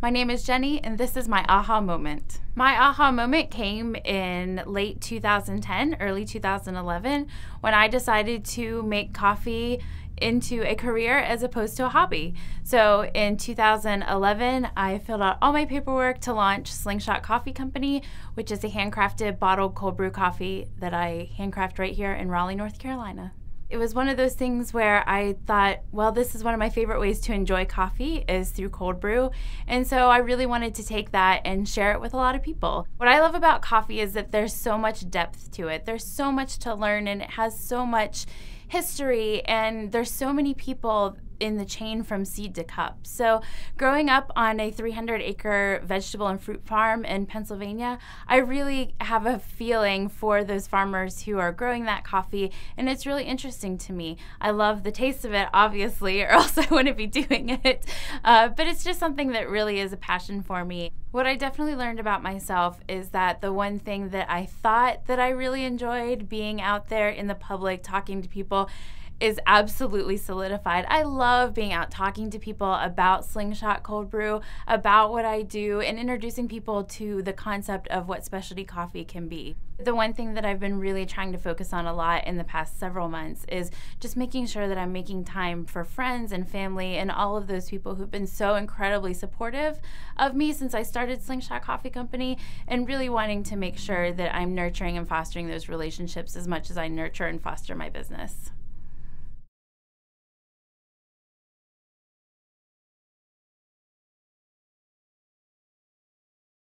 My name is Jenny, and this is my aha moment. My aha moment came in late 2010, early 2011, when I decided to make coffee into a career as opposed to a hobby. So in 2011, I filled out all my paperwork to launch Slingshot Coffee Company, which is a handcrafted bottled cold brew coffee that I handcraft right here in Raleigh, North Carolina. It was one of those things where I thought, well, this is one of my favorite ways to enjoy coffee is through cold brew. And so I really wanted to take that and share it with a lot of people. What I love about coffee is that there's so much depth to it. There's so much to learn, and it has so much history, and there's so many people in the chain from seed to cup. So growing up on a 300-acre vegetable and fruit farm in Pennsylvania, I really have a feeling for those farmers who are growing that coffee, and it's really interesting to me. I love the taste of it, obviously, or else I wouldn't be doing it, but it's just something that really is a passion for me. What I definitely learned about myself is that the one thing that I thought that I really enjoyed, being out there in the public, talking to people, is absolutely solidified. I love being out talking to people about Slingshot Cold Brew, about what I do, and introducing people to the concept of what specialty coffee can be. The one thing that I've been really trying to focus on a lot in the past several months is just making sure that I'm making time for friends and family and all of those people who've been so incredibly supportive of me since I started Slingshot Coffee Company, and really wanting to make sure that I'm nurturing and fostering those relationships as much as I nurture and foster my business.